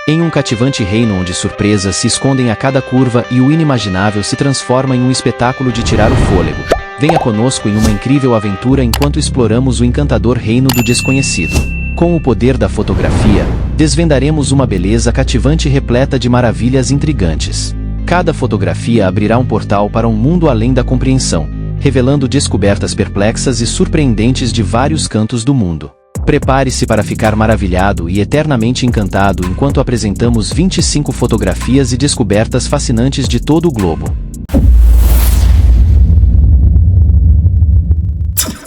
Em um cativante reino onde surpresas se escondem a cada curva e o inimaginável se transforma em um espetáculo de tirar o fôlego. Venha conosco em uma incrível aventura enquanto exploramos o encantador reino do desconhecido. Com o poder da fotografia, desvendaremos uma beleza cativante repleta de maravilhas intrigantes. Cada fotografia abrirá um portal para um mundo além da compreensão, revelando descobertas perplexas e surpreendentes de vários cantos do mundo. Prepare-se para ficar maravilhado e eternamente encantado enquanto apresentamos 25 fotografias e descobertas fascinantes de todo o globo.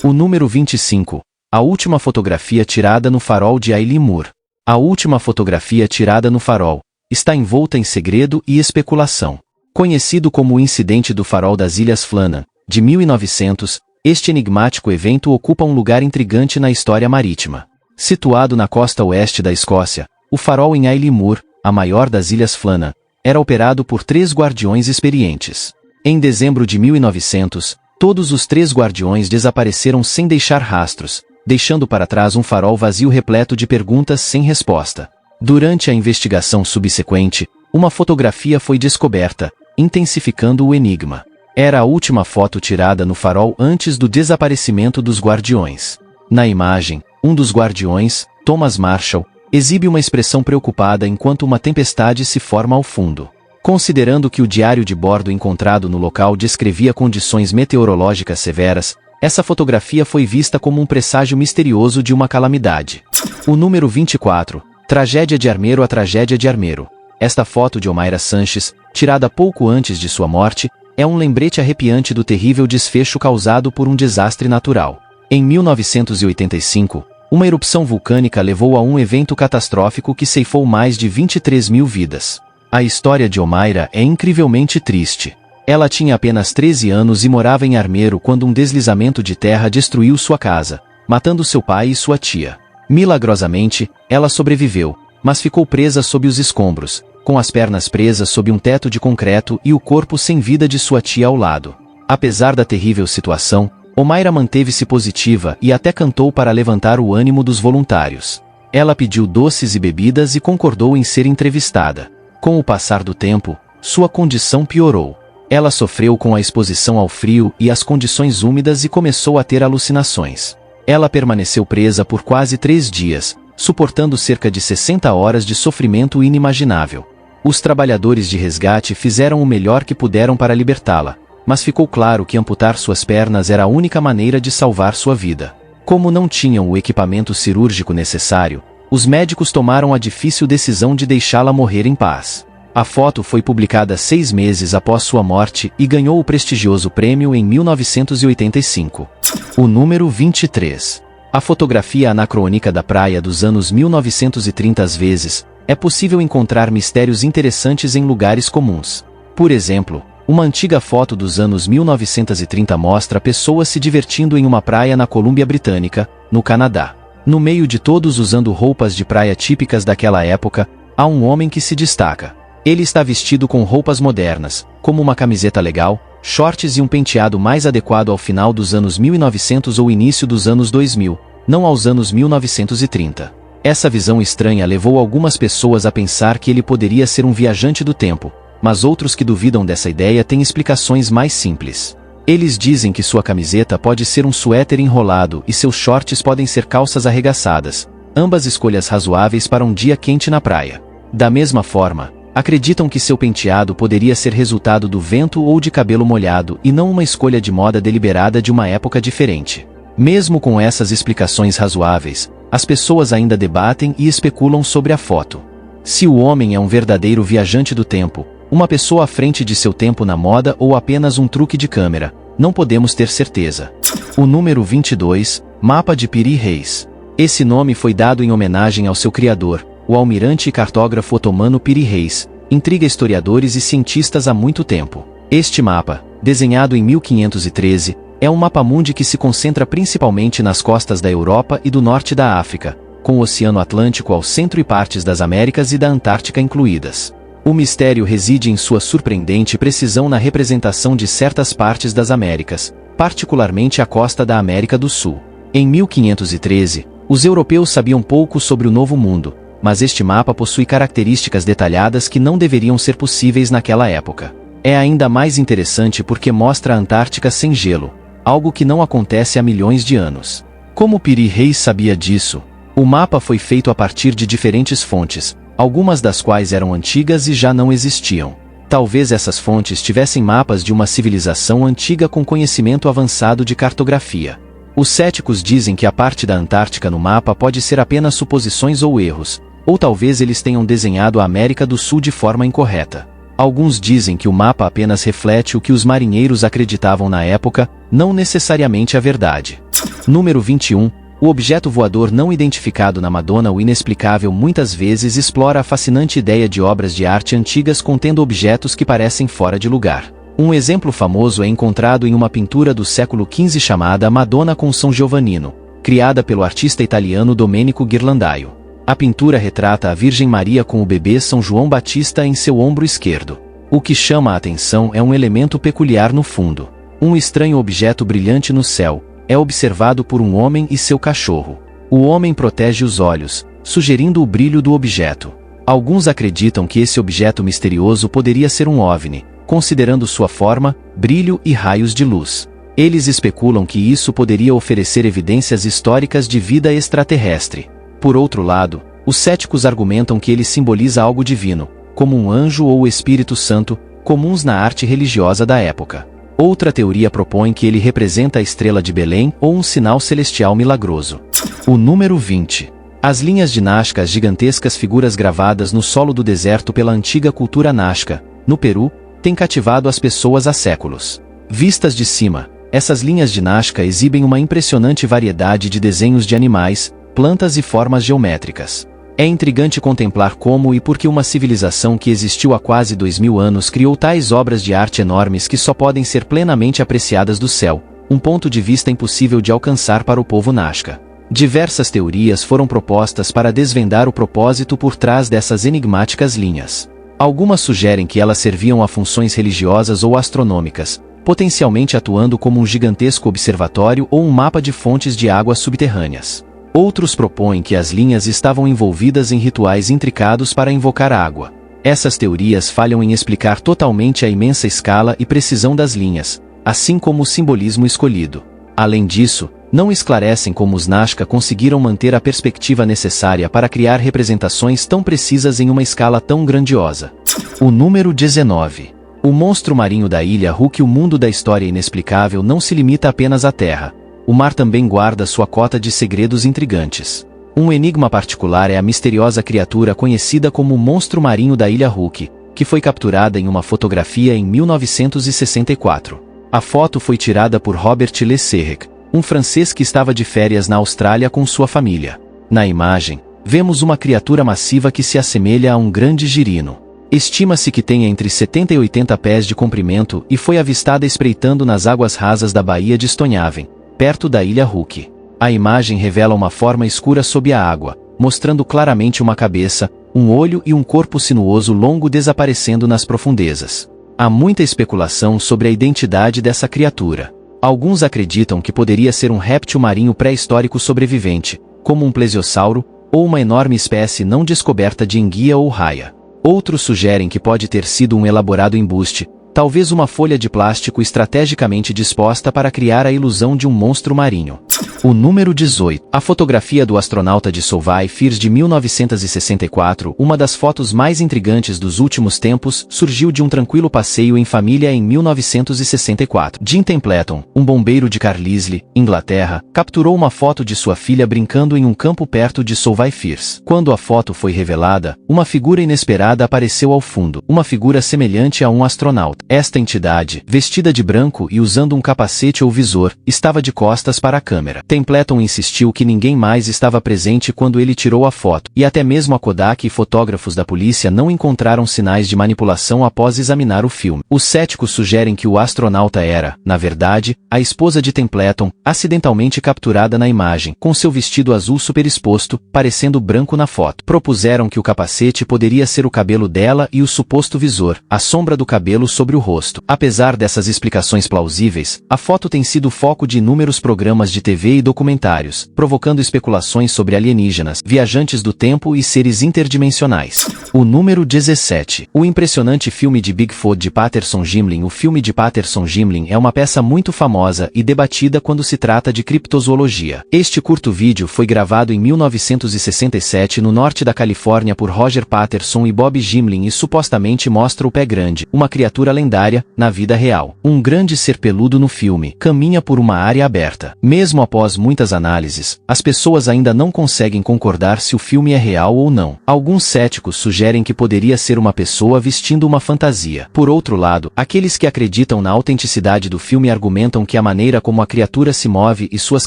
O número 25. A última fotografia tirada no farol de Eileen Moore. A última fotografia tirada no farol está envolta em segredo e especulação. Conhecido como o incidente do farol das Ilhas Flannan, de 1900, este enigmático evento ocupa um lugar intrigante na história marítima. Situado na costa oeste da Escócia, o farol em Eileen Moore, a maior das Ilhas Flannan, era operado por 3 guardiões experientes. Em dezembro de 1900, todos os 3 guardiões desapareceram sem deixar rastros, deixando para trás um farol vazio repleto de perguntas sem resposta. Durante a investigação subsequente, uma fotografia foi descoberta, intensificando o enigma. Era a última foto tirada no farol antes do desaparecimento dos guardiões. Na imagem, um dos guardiões, Thomas Marshall, exibe uma expressão preocupada enquanto uma tempestade se forma ao fundo. Considerando que o diário de bordo encontrado no local descrevia condições meteorológicas severas, essa fotografia foi vista como um presságio misterioso de uma calamidade. O número 24. Tragédia de Armeiro. A tragédia de Armeiro. Esta foto de Omaira Sanches, tirada pouco antes de sua morte, é um lembrete arrepiante do terrível desfecho causado por um desastre natural. Em 1985, uma erupção vulcânica levou a um evento catastrófico que ceifou mais de 23 mil vidas. A história de Omaira é incrivelmente triste. Ela tinha apenas 13 anos e morava em Armeiro quando um deslizamento de terra destruiu sua casa, matando seu pai e sua tia. Milagrosamente, ela sobreviveu, mas ficou presa sob os escombros, com as pernas presas sob um teto de concreto e o corpo sem vida de sua tia ao lado. Apesar da terrível situação, Omaira manteve-se positiva e até cantou para levantar o ânimo dos voluntários. Ela pediu doces e bebidas e concordou em ser entrevistada. Com o passar do tempo, sua condição piorou. Ela sofreu com a exposição ao frio e às condições úmidas e começou a ter alucinações. Ela permaneceu presa por quase 3 dias, suportando cerca de 60 horas de sofrimento inimaginável. Os trabalhadores de resgate fizeram o melhor que puderam para libertá-la, mas ficou claro que amputar suas pernas era a única maneira de salvar sua vida. Como não tinham o equipamento cirúrgico necessário, os médicos tomaram a difícil decisão de deixá-la morrer em paz. A foto foi publicada 6 meses após sua morte e ganhou o prestigioso prêmio em 1985. O número 23. A fotografia anacrônica da praia dos anos 1930. Às vezes, é possível encontrar mistérios interessantes em lugares comuns. Por exemplo, uma antiga foto dos anos 1930 mostra pessoas se divertindo em uma praia na Colômbia Britânica, no Canadá. No meio de todos usando roupas de praia típicas daquela época, há um homem que se destaca. Ele está vestido com roupas modernas, como uma camiseta legal, shorts e um penteado mais adequado ao final dos anos 1900 ou início dos anos 2000, não aos anos 1930. Essa visão estranha levou algumas pessoas a pensar que ele poderia ser um viajante do tempo, mas outros que duvidam dessa ideia têm explicações mais simples. Eles dizem que sua camiseta pode ser um suéter enrolado e seus shorts podem ser calças arregaçadas, ambas escolhas razoáveis para um dia quente na praia. Da mesma forma, acreditam que seu penteado poderia ser resultado do vento ou de cabelo molhado e não uma escolha de moda deliberada de uma época diferente. Mesmo com essas explicações razoáveis, as pessoas ainda debatem e especulam sobre a foto. Se o homem é um verdadeiro viajante do tempo, uma pessoa à frente de seu tempo na moda ou apenas um truque de câmera, não podemos ter certeza. O número 22, Mapa de Piri Reis. Esse nome foi dado em homenagem ao seu criador, o almirante e cartógrafo otomano Piri Reis, intriga historiadores e cientistas há muito tempo. Este mapa, desenhado em 1513, é um mapamundi que se concentra principalmente nas costas da Europa e do norte da África, com o Oceano Atlântico ao centro e partes das Américas e da Antártica incluídas. O mistério reside em sua surpreendente precisão na representação de certas partes das Américas, particularmente a costa da América do Sul. Em 1513, os europeus sabiam pouco sobre o Novo Mundo, mas este mapa possui características detalhadas que não deveriam ser possíveis naquela época. É ainda mais interessante porque mostra a Antártica sem gelo, algo que não acontece há milhões de anos. Como Piri Reis sabia disso? O mapa foi feito a partir de diferentes fontes, algumas das quais eram antigas e já não existiam. Talvez essas fontes tivessem mapas de uma civilização antiga com conhecimento avançado de cartografia. Os céticos dizem que a parte da Antártica no mapa pode ser apenas suposições ou erros, ou talvez eles tenham desenhado a América do Sul de forma incorreta. Alguns dizem que o mapa apenas reflete o que os marinheiros acreditavam na época, não necessariamente a verdade. Número 21. O objeto voador não identificado na Madonna. O inexplicável muitas vezes explora a fascinante ideia de obras de arte antigas contendo objetos que parecem fora de lugar. Um exemplo famoso é encontrado em uma pintura do século XV chamada Madonna com São Giovannino, criada pelo artista italiano Domenico Ghirlandaio. A pintura retrata a Virgem Maria com o bebê São João Batista em seu ombro esquerdo. O que chama a atenção é um elemento peculiar no fundo. Um estranho objeto brilhante no céu é observado por um homem e seu cachorro. O homem protege os olhos, sugerindo o brilho do objeto. Alguns acreditam que esse objeto misterioso poderia ser um OVNI, considerando sua forma, brilho e raios de luz. Eles especulam que isso poderia oferecer evidências históricas de vida extraterrestre. Por outro lado, os céticos argumentam que ele simboliza algo divino, como um anjo ou o Espírito Santo, comuns na arte religiosa da época. Outra teoria propõe que ele representa a estrela de Belém ou um sinal celestial milagroso. O número 20. As linhas de Nazca, as gigantescas figuras gravadas no solo do deserto pela antiga cultura Nazca, no Peru, têm cativado as pessoas há séculos. Vistas de cima, essas linhas de Nazca exibem uma impressionante variedade de desenhos de animais, plantas e formas geométricas. É intrigante contemplar como e por que uma civilização que existiu há quase 2000 anos criou tais obras de arte enormes que só podem ser plenamente apreciadas do céu, um ponto de vista impossível de alcançar para o povo Nazca. Diversas teorias foram propostas para desvendar o propósito por trás dessas enigmáticas linhas. Algumas sugerem que elas serviam a funções religiosas ou astronômicas, potencialmente atuando como um gigantesco observatório ou um mapa de fontes de águas subterrâneas. Outros propõem que as linhas estavam envolvidas em rituais intricados para invocar água. Essas teorias falham em explicar totalmente a imensa escala e precisão das linhas, assim como o simbolismo escolhido. Além disso, não esclarecem como os Nazca conseguiram manter a perspectiva necessária para criar representações tão precisas em uma escala tão grandiosa. O número 19. O monstro marinho da ilha Hulk. O mundo da história inexplicável não se limita apenas à Terra. O mar também guarda sua cota de segredos intrigantes. Um enigma particular é a misteriosa criatura conhecida como o monstro marinho da ilha Hulk, que foi capturada em uma fotografia em 1964. A foto foi tirada por Robert Le Serrec, um francês que estava de férias na Austrália com sua família. Na imagem, vemos uma criatura massiva que se assemelha a um grande girino. Estima-se que tenha entre 70 e 80 pés de comprimento e foi avistada espreitando nas águas rasas da Baía de Stonhaven, perto da ilha Hulk. A imagem revela uma forma escura sob a água, mostrando claramente uma cabeça, um olho e um corpo sinuoso longo desaparecendo nas profundezas. Há muita especulação sobre a identidade dessa criatura. Alguns acreditam que poderia ser um réptil marinho pré-histórico sobrevivente, como um plesiosauro, ou uma enorme espécie não descoberta de enguia ou raia. Outros sugerem que pode ter sido um elaborado embuste, talvez uma folha de plástico estrategicamente disposta para criar a ilusão de um monstro marinho. O número 18. A fotografia do astronauta de Solvay Firs de 1964, uma das fotos mais intrigantes dos últimos tempos, surgiu de um tranquilo passeio em família em 1964. Jim Templeton, um bombeiro de Carlisle, Inglaterra, capturou uma foto de sua filha brincando em um campo perto de Solvay Firs. Quando a foto foi revelada, uma figura inesperada apareceu ao fundo, uma figura semelhante a um astronauta. Esta entidade, vestida de branco e usando um capacete ou visor, estava de costas para a câmera. Templeton insistiu que ninguém mais estava presente quando ele tirou a foto, e até mesmo a Kodak e fotógrafos da polícia não encontraram sinais de manipulação após examinar o filme. Os céticos sugerem que o astronauta era, na verdade, a esposa de Templeton, acidentalmente capturada na imagem, com seu vestido azul superexposto, parecendo branco na foto. Propuseram que o capacete poderia ser o cabelo dela e o suposto visor, a sombra do cabelo sobre o rosto. Apesar dessas explicações plausíveis, a foto tem sido foco de inúmeros programas de TV e documentários, provocando especulações sobre alienígenas, viajantes do tempo e seres interdimensionais. O número 17. O impressionante filme de Bigfoot de Patterson Gimlin. O filme de Patterson Gimlin é uma peça muito famosa e debatida quando se trata de criptozoologia. Este curto vídeo foi gravado em 1967 no norte da Califórnia por Roger Patterson e Bob Gimlin e supostamente mostra o pé grande, uma criatura lendária, na vida real. Um grande ser peludo no filme caminha por uma área aberta. Mesmo após muitas análises, as pessoas ainda não conseguem concordar se o filme é real ou não. Alguns céticos sugerem que poderia ser uma pessoa vestindo uma fantasia. Por outro lado, aqueles que acreditam na autenticidade do filme argumentam que a maneira como a criatura se move e suas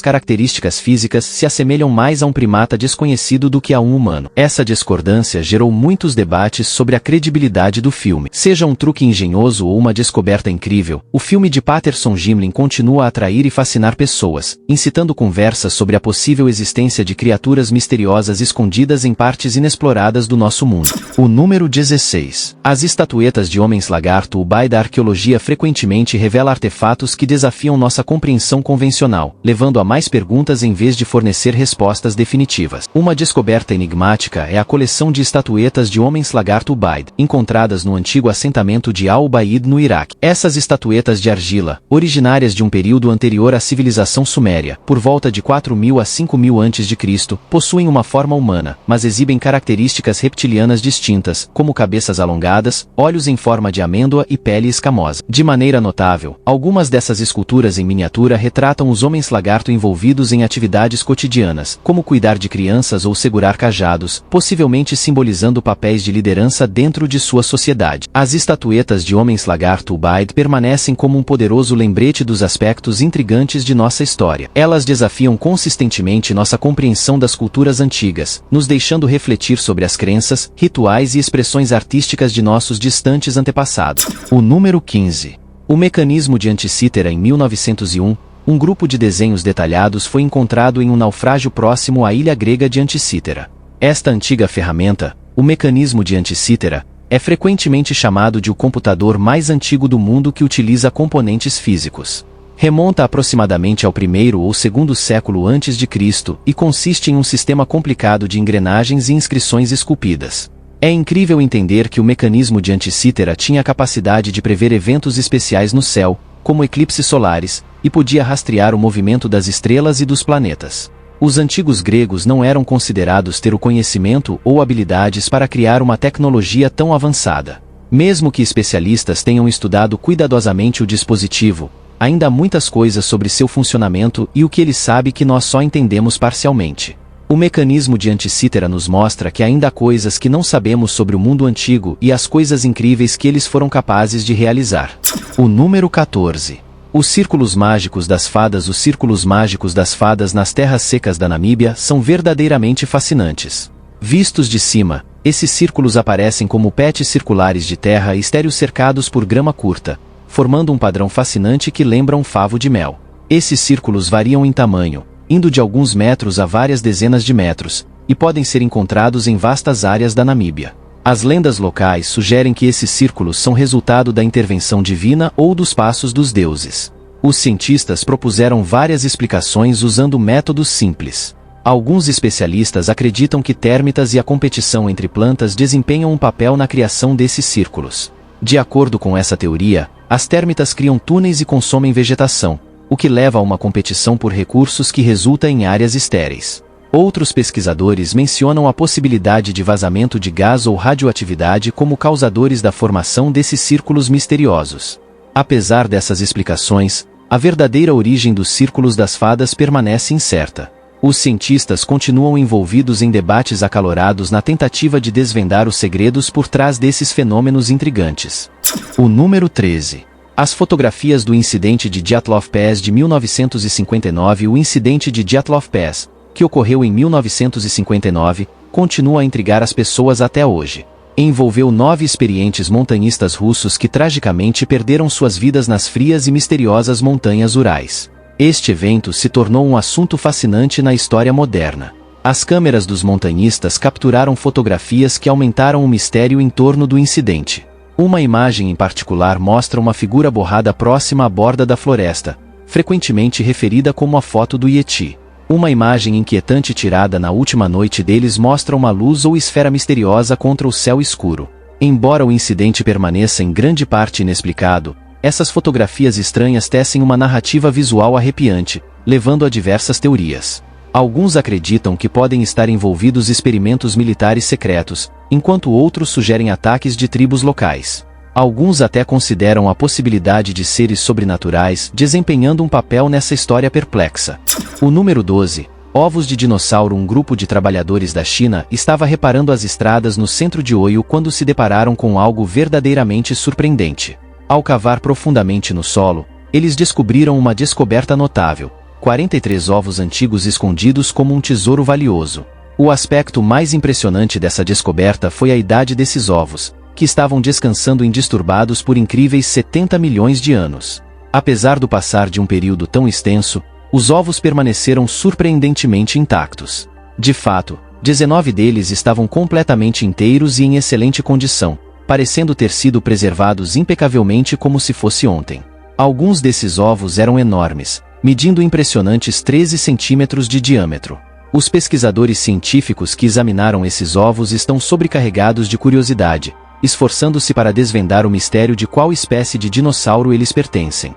características físicas se assemelham mais a um primata desconhecido do que a um humano. Essa discordância gerou muitos debates sobre a credibilidade do filme. Seja um truque engenhoso ou uma descoberta incrível, o filme de Patterson Gimlin continua a atrair e fascinar pessoas, incitando conversas sobre a possível existência de criaturas misteriosas escondidas em partes inexploradas do nosso mundo. O número 16. As estatuetas de homens-lagarto. O BAI da arqueologia frequentemente revela artefatos que desafiam nossa compreensão convencional, levando a mais perguntas em vez de fornecer respostas definitivas. Uma descoberta enigmática é a coleção de estatuetas de homens-lagarto Ubaid, encontradas no antigo assentamento de Al-Ubaid no Iraque. Essas estatuetas de argila, originárias de um período anterior à civilização suméria, por volta de 4.000 a 5.000 a.C., possuem uma forma humana, mas exibem características reptilianas distintas, como cabeças alongadas, olhos em forma de amêndoa e pele escamosa. De maneira notável, algumas dessas esculturas em miniatura retratam os homens-lagarto envolvidos em atividades cotidianas, como cuidar de crianças ou segurar cajados, possivelmente simbolizando papéis de liderança dentro de sua sociedade. As estatuetas de homens-lagarto Ubaid permanecem como um poderoso lembrete dos aspectos intrigantes de nossa história. Elas desafiam consistentemente nossa compreensão das culturas antigas, nos deixando refletir sobre as crenças, rituais e expressões artísticas de nossos distantes antepassados. O número 15. O mecanismo de Anticítera. Em 1901, um grupo de desenhos detalhados foi encontrado em um naufrágio próximo à ilha grega de Anticítera. Esta antiga ferramenta, o mecanismo de Anticítera, é frequentemente chamado de o computador mais antigo do mundo que utiliza componentes físicos. Remonta aproximadamente ao primeiro ou segundo século antes de Cristo e consiste em um sistema complicado de engrenagens e inscrições esculpidas. É incrível entender que o mecanismo de Anticítera tinha a capacidade de prever eventos especiais no céu, como eclipses solares, e podia rastrear o movimento das estrelas e dos planetas. Os antigos gregos não eram considerados ter o conhecimento ou habilidades para criar uma tecnologia tão avançada. Mesmo que especialistas tenham estudado cuidadosamente o dispositivo, ainda há muitas coisas sobre seu funcionamento e o que ele sabe que nós só entendemos parcialmente. O mecanismo de Anticítera nos mostra que ainda há coisas que não sabemos sobre o mundo antigo e as coisas incríveis que eles foram capazes de realizar. O número 14. Os círculos mágicos das fadas. Os círculos mágicos das fadas nas terras secas da Namíbia são verdadeiramente fascinantes. Vistos de cima, esses círculos aparecem como pets circulares de terra estéril cercados por grama curta, formando um padrão fascinante que lembra um favo de mel. Esses círculos variam em tamanho, indo de alguns metros a várias dezenas de metros, e podem ser encontrados em vastas áreas da Namíbia. As lendas locais sugerem que esses círculos são resultado da intervenção divina ou dos passos dos deuses. Os cientistas propuseram várias explicações usando métodos simples. Alguns especialistas acreditam que térmitas e a competição entre plantas desempenham um papel na criação desses círculos. De acordo com essa teoria, as térmitas criam túneis e consomem vegetação, o que leva a uma competição por recursos que resulta em áreas estéreis. Outros pesquisadores mencionam a possibilidade de vazamento de gás ou radioatividade como causadores da formação desses círculos misteriosos. Apesar dessas explicações, a verdadeira origem dos círculos das fadas permanece incerta. Os cientistas continuam envolvidos em debates acalorados na tentativa de desvendar os segredos por trás desses fenômenos intrigantes. O número 13. As fotografias do incidente de Dyatlov Pass de 1959. O incidente de Dyatlov Pass, que ocorreu em 1959, continua a intrigar as pessoas até hoje. Envolveu 9 experientes montanhistas russos que tragicamente perderam suas vidas nas frias e misteriosas montanhas Urais. Este evento se tornou um assunto fascinante na história moderna. As câmeras dos montanhistas capturaram fotografias que aumentaram o mistério em torno do incidente. Uma imagem em particular mostra uma figura borrada próxima à borda da floresta, frequentemente referida como a foto do Yeti. Uma imagem inquietante tirada na última noite deles mostra uma luz ou esfera misteriosa contra o céu escuro. Embora o incidente permaneça em grande parte inexplicado, essas fotografias estranhas tecem uma narrativa visual arrepiante, levando a diversas teorias. Alguns acreditam que podem estar envolvidos experimentos militares secretos, enquanto outros sugerem ataques de tribos locais. Alguns até consideram a possibilidade de seres sobrenaturais desempenhando um papel nessa história perplexa. O número 12. Ovos de dinossauro. Um grupo de trabalhadores da China estava reparando as estradas no centro de Oio quando se depararam com algo verdadeiramente surpreendente. Ao cavar profundamente no solo, eles descobriram uma descoberta notável: 43 ovos antigos escondidos como um tesouro valioso. O aspecto mais impressionante dessa descoberta foi a idade desses ovos, que estavam descansando indisturbados por incríveis 70 milhões de anos. Apesar do passar de um período tão extenso, os ovos permaneceram surpreendentemente intactos. De fato, 19 deles estavam completamente inteiros e em excelente condição, parecendo ter sido preservados impecavelmente como se fosse ontem. Alguns desses ovos eram enormes, medindo impressionantes 13 centímetros de diâmetro. Os pesquisadores científicos que examinaram esses ovos estão sobrecarregados de curiosidade, esforçando-se para desvendar o mistério de qual espécie de dinossauro eles pertencem.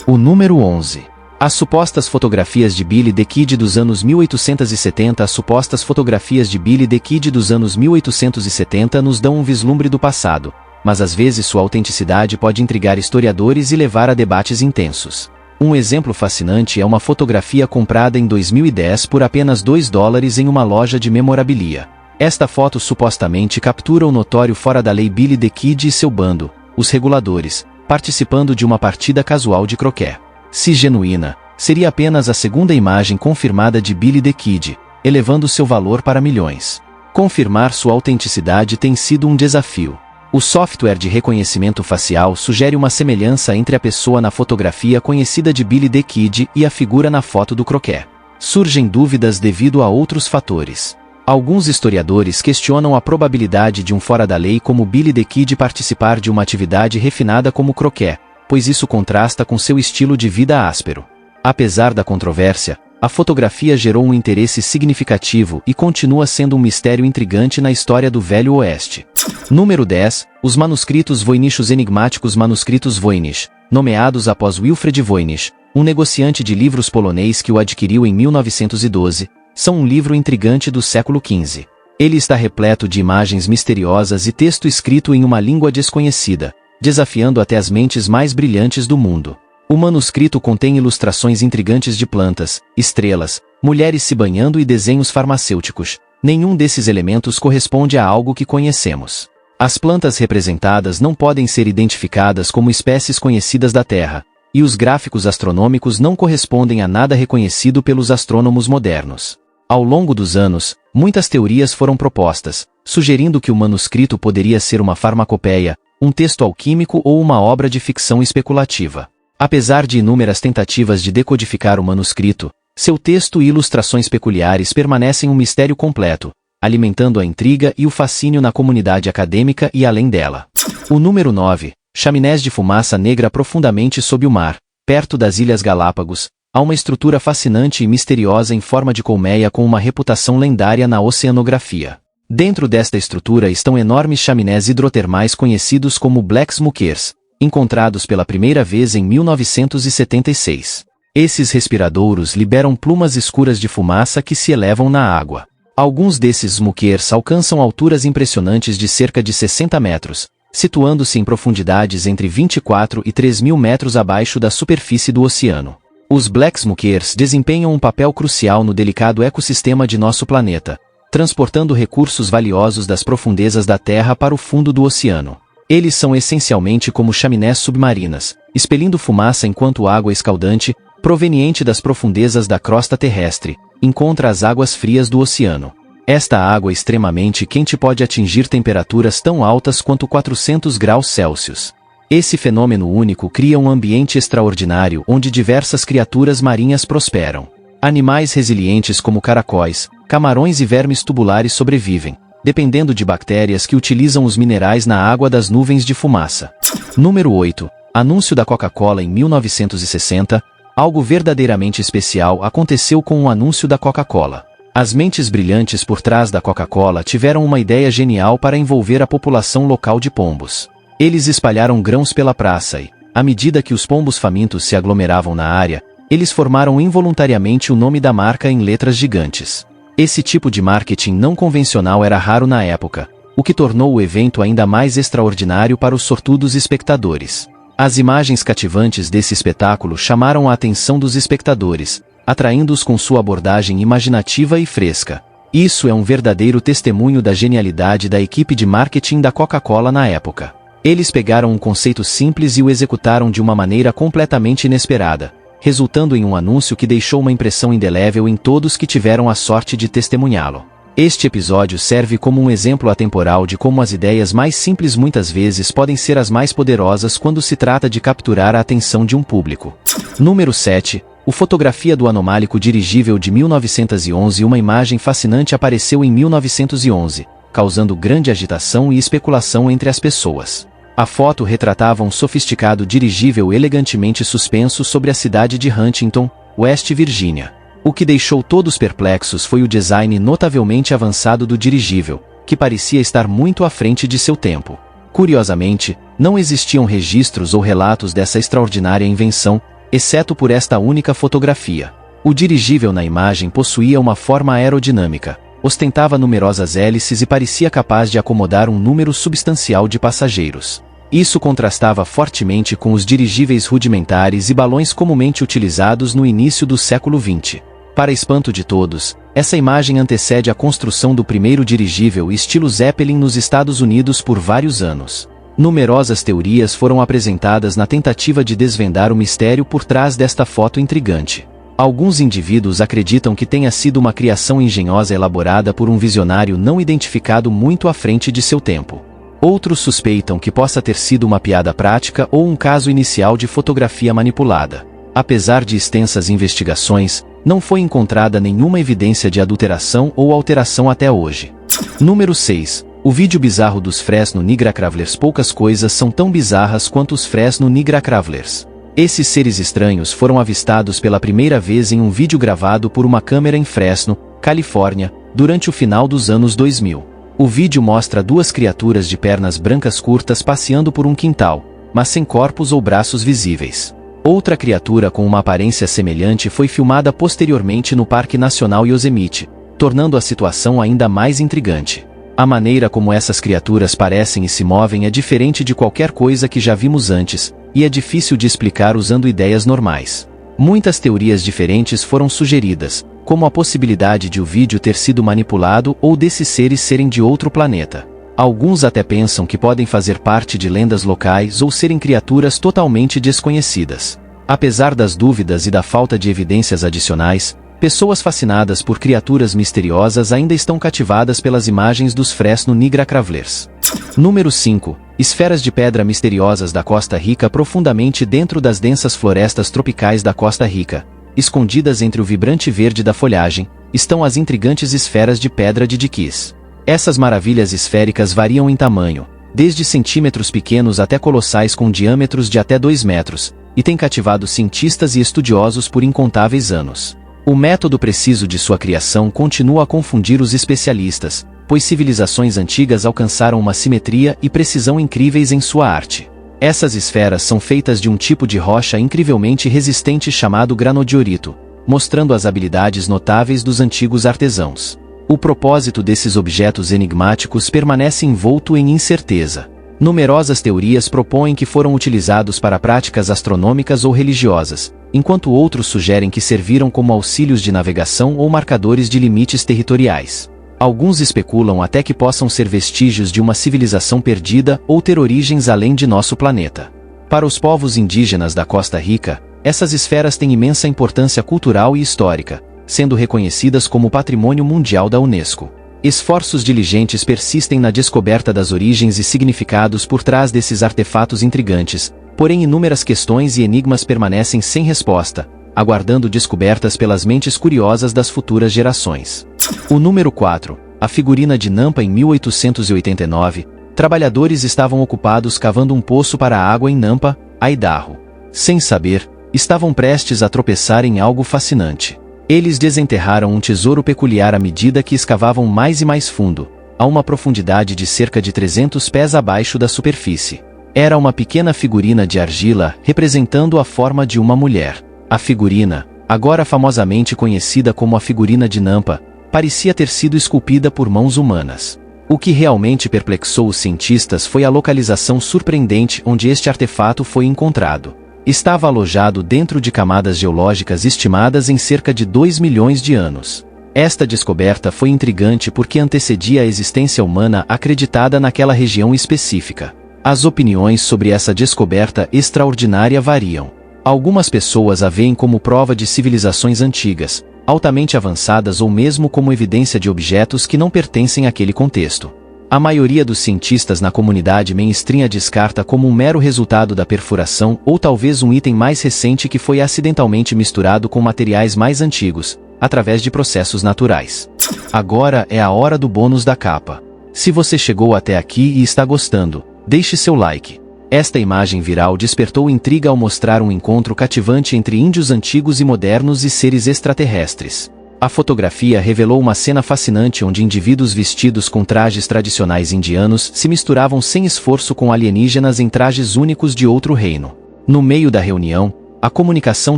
O número 11. As supostas fotografias de Billy the Kid dos anos 1870. As supostas fotografias de Billy the Kid dos anos 1870 nos dão um vislumbre do passado, mas às vezes sua autenticidade pode intrigar historiadores e levar a debates intensos. Um exemplo fascinante é uma fotografia comprada em 2010 por apenas $2 em uma loja de memorabilia. Esta foto supostamente captura o notório fora da lei Billy the Kid e seu bando, os reguladores, participando de uma partida casual de croquet. Se genuína, seria apenas a segunda imagem confirmada de Billy the Kid, elevando seu valor para milhões. Confirmar sua autenticidade tem sido um desafio. O software de reconhecimento facial sugere uma semelhança entre a pessoa na fotografia conhecida de Billy the Kid e a figura na foto do croquet. Surgem dúvidas devido a outros fatores. Alguns historiadores questionam a probabilidade de um fora-da-lei como Billy the Kid participar de uma atividade refinada como croquet, pois isso contrasta com seu estilo de vida áspero. Apesar da controvérsia, a fotografia gerou um interesse significativo e continua sendo um mistério intrigante na história do Velho Oeste. Número 10. Os manuscritos Voynich. Os enigmáticos manuscritos Voynich, nomeados após Wilfred Voynich, um negociante de livros polonês que o adquiriu em 1912, são um livro intrigante do século XV. Ele está repleto de imagens misteriosas e texto escrito em uma língua desconhecida, desafiando até as mentes mais brilhantes do mundo. O manuscrito contém ilustrações intrigantes de plantas, estrelas, mulheres se banhando e desenhos farmacêuticos. Nenhum desses elementos corresponde a algo que conhecemos. As plantas representadas não podem ser identificadas como espécies conhecidas da Terra, e os gráficos astronômicos não correspondem a nada reconhecido pelos astrônomos modernos. Ao longo dos anos, muitas teorias foram propostas, sugerindo que o manuscrito poderia ser uma farmacopeia, um texto alquímico ou uma obra de ficção especulativa. Apesar de inúmeras tentativas de decodificar o manuscrito, seu texto e ilustrações peculiares permanecem um mistério completo, alimentando a intriga e o fascínio na comunidade acadêmica e além dela. O número 9. Chaminés de fumaça negra profundamente sob o mar, perto das Ilhas Galápagos, há uma estrutura fascinante e misteriosa em forma de colmeia com uma reputação lendária na oceanografia. Dentro desta estrutura estão enormes chaminés hidrotermais conhecidos como Black Smokers, encontrados pela primeira vez em 1976. Esses respiradouros liberam plumas escuras de fumaça que se elevam na água. Alguns desses smokers alcançam alturas impressionantes de cerca de 60 metros, situando-se em profundidades entre 24 e 3.000 metros abaixo da superfície do oceano. Os Black Smokers desempenham um papel crucial no delicado ecossistema de nosso planeta, transportando recursos valiosos das profundezas da Terra para o fundo do oceano. Eles são essencialmente como chaminés submarinas, expelindo fumaça enquanto água escaldante, proveniente das profundezas da crosta terrestre, encontra as águas frias do oceano. Esta água extremamente quente pode atingir temperaturas tão altas quanto 400 graus Celsius. Esse fenômeno único cria um ambiente extraordinário onde diversas criaturas marinhas prosperam. Animais resilientes como caracóis, camarões e vermes tubulares sobrevivem, dependendo de bactérias que utilizam os minerais na água das nuvens de fumaça. Número 8. Anúncio da Coca-Cola em 1960. Algo verdadeiramente especial aconteceu com o anúncio da Coca-Cola. As mentes brilhantes por trás da Coca-Cola tiveram uma ideia genial para envolver a população local de pombos. Eles espalharam grãos pela praça e, à medida que os pombos famintos se aglomeravam na área, eles formaram involuntariamente o nome da marca em letras gigantes. Esse tipo de marketing não convencional era raro na época, o que tornou o evento ainda mais extraordinário para os sortudos espectadores. As imagens cativantes desse espetáculo chamaram a atenção dos espectadores, atraindo-os com sua abordagem imaginativa e fresca. Isso é um verdadeiro testemunho da genialidade da equipe de marketing da Coca-Cola na época. Eles pegaram um conceito simples e o executaram de uma maneira completamente inesperada, resultando em um anúncio que deixou uma impressão indelével em todos que tiveram a sorte de testemunhá-lo. Este episódio serve como um exemplo atemporal de como as ideias mais simples muitas vezes podem ser as mais poderosas quando se trata de capturar a atenção de um público. Número 7. O Fotografia do Anomálico Dirigível de 1911. Uma imagem fascinante apareceu em 1911, causando grande agitação e especulação entre as pessoas. A foto retratava um sofisticado dirigível elegantemente suspenso sobre a cidade de Huntington, West Virgínia. O que deixou todos perplexos foi o design notavelmente avançado do dirigível, que parecia estar muito à frente de seu tempo. Curiosamente, não existiam registros ou relatos dessa extraordinária invenção, exceto por esta única fotografia. O dirigível na imagem possuía uma forma aerodinâmica, ostentava numerosas hélices e parecia capaz de acomodar um número substancial de passageiros. Isso contrastava fortemente com os dirigíveis rudimentares e balões comumente utilizados no início do século XX. Para espanto de todos, essa imagem antecede a construção do primeiro dirigível estilo Zeppelin nos Estados Unidos por vários anos. Numerosas teorias foram apresentadas na tentativa de desvendar o mistério por trás desta foto intrigante. Alguns indivíduos acreditam que tenha sido uma criação engenhosa elaborada por um visionário não identificado muito à frente de seu tempo. Outros suspeitam que possa ter sido uma piada prática ou um caso inicial de fotografia manipulada. Apesar de extensas investigações, não foi encontrada nenhuma evidência de adulteração ou alteração até hoje. Número 6. O vídeo bizarro dos Fresno Nigra Travelers. Poucas coisas são tão bizarras quanto os Fresno Nigra Travelers. Esses seres estranhos foram avistados pela primeira vez em um vídeo gravado por uma câmera em Fresno, Califórnia, durante o final dos anos 2000. O vídeo mostra duas criaturas de pernas brancas curtas passeando por um quintal, mas sem corpos ou braços visíveis. Outra criatura com uma aparência semelhante foi filmada posteriormente no Parque Nacional Yosemite, tornando a situação ainda mais intrigante. A maneira como essas criaturas parecem e se movem é diferente de qualquer coisa que já vimos antes, e é difícil de explicar usando ideias normais. Muitas teorias diferentes foram sugeridas, como a possibilidade de o vídeo ter sido manipulado ou desses seres serem de outro planeta. Alguns até pensam que podem fazer parte de lendas locais ou serem criaturas totalmente desconhecidas. Apesar das dúvidas e da falta de evidências adicionais, pessoas fascinadas por criaturas misteriosas ainda estão cativadas pelas imagens dos Fresno Nigra Travelers. Número 5. Esferas de pedra misteriosas da Costa Rica. Profundamente dentro das densas florestas tropicais da Costa Rica, escondidas entre o vibrante verde da folhagem, estão as intrigantes esferas de pedra de Dikis. Essas maravilhas esféricas variam em tamanho, desde centímetros pequenos até colossais com diâmetros de até 2 metros, e têm cativado cientistas e estudiosos por incontáveis anos. O método preciso de sua criação continua a confundir os especialistas, pois civilizações antigas alcançaram uma simetria e precisão incríveis em sua arte. Essas esferas são feitas de um tipo de rocha incrivelmente resistente chamado granodiorito, mostrando as habilidades notáveis dos antigos artesãos. O propósito desses objetos enigmáticos permanece envolto em incerteza. Numerosas teorias propõem que foram utilizados para práticas astronômicas ou religiosas, enquanto outros sugerem que serviram como auxílios de navegação ou marcadores de limites territoriais. Alguns especulam até que possam ser vestígios de uma civilização perdida ou ter origens além de nosso planeta. Para os povos indígenas da Costa Rica, essas esferas têm imensa importância cultural e histórica, sendo reconhecidas como Patrimônio Mundial da Unesco. Esforços diligentes persistem na descoberta das origens e significados por trás desses artefatos intrigantes, porém inúmeras questões e enigmas permanecem sem resposta, aguardando descobertas pelas mentes curiosas das futuras gerações. O número 4. A figurina de Nampa. Em 1889, trabalhadores estavam ocupados cavando um poço para a água em Nampa, Idaho. Sem saber, estavam prestes a tropeçar em algo fascinante. Eles desenterraram um tesouro peculiar à medida que escavavam mais e mais fundo, a uma profundidade de cerca de 300 pés abaixo da superfície. Era uma pequena figurina de argila representando a forma de uma mulher. A figurina, agora famosamente conhecida como a figurina de Nampa, parecia ter sido esculpida por mãos humanas. O que realmente perplexou os cientistas foi a localização surpreendente onde este artefato foi encontrado. Estava alojado dentro de camadas geológicas estimadas em cerca de 2 milhões de anos. Esta descoberta foi intrigante porque antecedia a existência humana acreditada naquela região específica. As opiniões sobre essa descoberta extraordinária variam. Algumas pessoas a veem como prova de civilizações antigas, altamente avançadas ou mesmo como evidência de objetos que não pertencem àquele contexto. A maioria dos cientistas na comunidade mainstream a descarta como um mero resultado da perfuração ou talvez um item mais recente que foi acidentalmente misturado com materiais mais antigos, através de processos naturais. Agora é a hora do bônus da capa. Se você chegou até aqui e está gostando, deixe seu like. Esta imagem viral despertou intriga ao mostrar um encontro cativante entre índios antigos e modernos e seres extraterrestres. A fotografia revelou uma cena fascinante onde indivíduos vestidos com trajes tradicionais indianos se misturavam sem esforço com alienígenas em trajes únicos de outro reino. No meio da reunião, a comunicação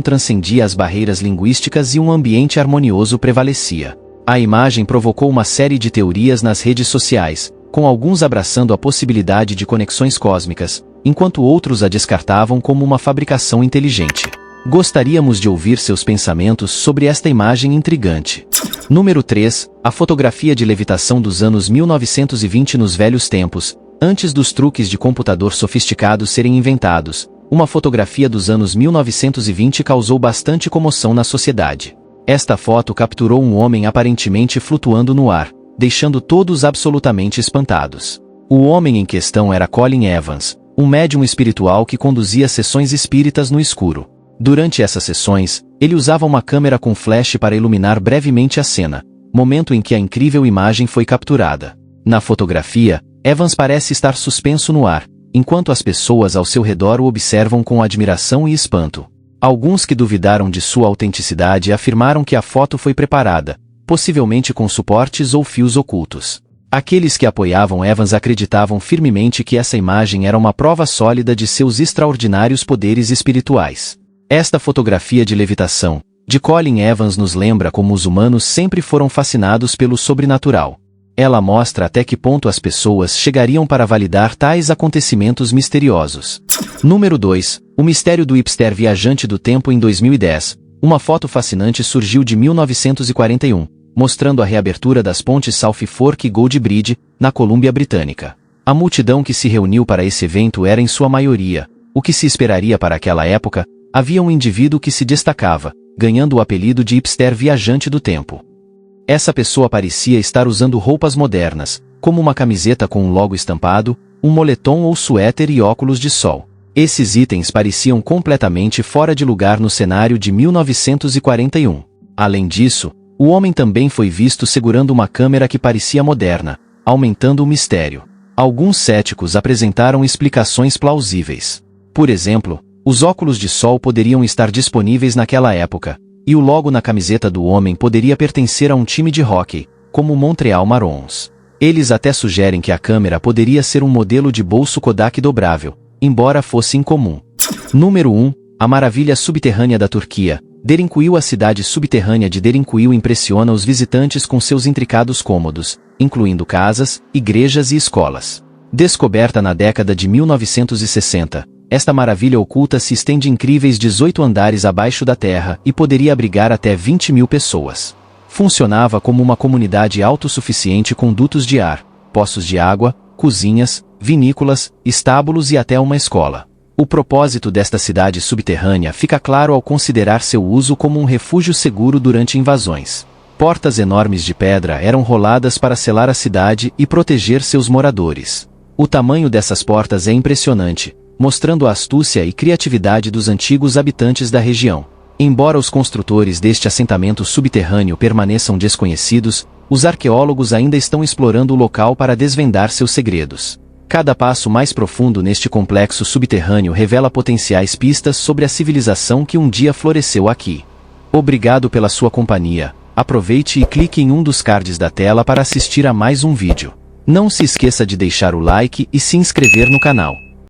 transcendia as barreiras linguísticas e um ambiente harmonioso prevalecia. A imagem provocou uma série de teorias nas redes sociais, com alguns abraçando a possibilidade de conexões cósmicas, enquanto outros a descartavam como uma fabricação inteligente. Gostaríamos de ouvir seus pensamentos sobre esta imagem intrigante. Número 3. A fotografia de levitação dos anos 1920 nos velhos tempos, antes dos truques de computador sofisticados serem inventados. Uma fotografia dos anos 1920 causou bastante comoção na sociedade. Esta foto capturou um homem aparentemente flutuando no ar, deixando todos absolutamente espantados. O homem em questão era Colin Evans, um médium espiritual que conduzia sessões espíritas no escuro. Durante essas sessões, ele usava uma câmera com flash para iluminar brevemente a cena, momento em que a incrível imagem foi capturada. Na fotografia, Evans parece estar suspenso no ar, enquanto as pessoas ao seu redor o observam com admiração e espanto. Alguns que duvidaram de sua autenticidade afirmaram que a foto foi preparada, possivelmente com suportes ou fios ocultos. Aqueles que apoiavam Evans acreditavam firmemente que essa imagem era uma prova sólida de seus extraordinários poderes espirituais. Esta fotografia de levitação, de Colin Evans nos lembra como os humanos sempre foram fascinados pelo sobrenatural. Ela mostra até que ponto as pessoas chegariam para validar tais acontecimentos misteriosos. Número 2. O mistério do hipster viajante do tempo em 2010. Uma foto fascinante surgiu de 1941, mostrando a reabertura das pontes South Fork e Gold Bridge, na Colômbia Britânica. A multidão que se reuniu para esse evento era em sua maioria, o que se esperaria para aquela época. Havia um indivíduo que se destacava, ganhando o apelido de hipster viajante do tempo. Essa pessoa parecia estar usando roupas modernas, como uma camiseta com um logo estampado, um moletom ou suéter e óculos de sol. Esses itens pareciam completamente fora de lugar no cenário de 1941. Além disso, o homem também foi visto segurando uma câmera que parecia moderna, aumentando o mistério. Alguns céticos apresentaram explicações plausíveis. Por exemplo, os óculos de sol poderiam estar disponíveis naquela época, e o logo na camiseta do homem poderia pertencer a um time de hóquei, como o Montreal Marons. Eles até sugerem que a câmera poderia ser um modelo de bolso Kodak dobrável, embora fosse incomum. Número 1. A maravilha subterrânea da Turquia. Derinkuyu. A cidade subterrânea de Derinkuyu impressiona os visitantes com seus intricados cômodos, incluindo casas, igrejas e escolas. Descoberta na década de 1960, esta maravilha oculta se estende incríveis 18 andares abaixo da terra e poderia abrigar até 20 mil pessoas. Funcionava como uma comunidade autossuficiente com dutos de ar, poços de água, cozinhas, vinícolas, estábulos e até uma escola. O propósito desta cidade subterrânea fica claro ao considerar seu uso como um refúgio seguro durante invasões. Portas enormes de pedra eram roladas para selar a cidade e proteger seus moradores. O tamanho dessas portas é impressionante, mostrando a astúcia e criatividade dos antigos habitantes da região. Embora os construtores deste assentamento subterrâneo permaneçam desconhecidos, os arqueólogos ainda estão explorando o local para desvendar seus segredos. Cada passo mais profundo neste complexo subterrâneo revela potenciais pistas sobre a civilização que um dia floresceu aqui. Obrigado pela sua companhia. Aproveite e clique em um dos cards da tela para assistir a mais um vídeo. Não se esqueça de deixar o like e se inscrever no canal.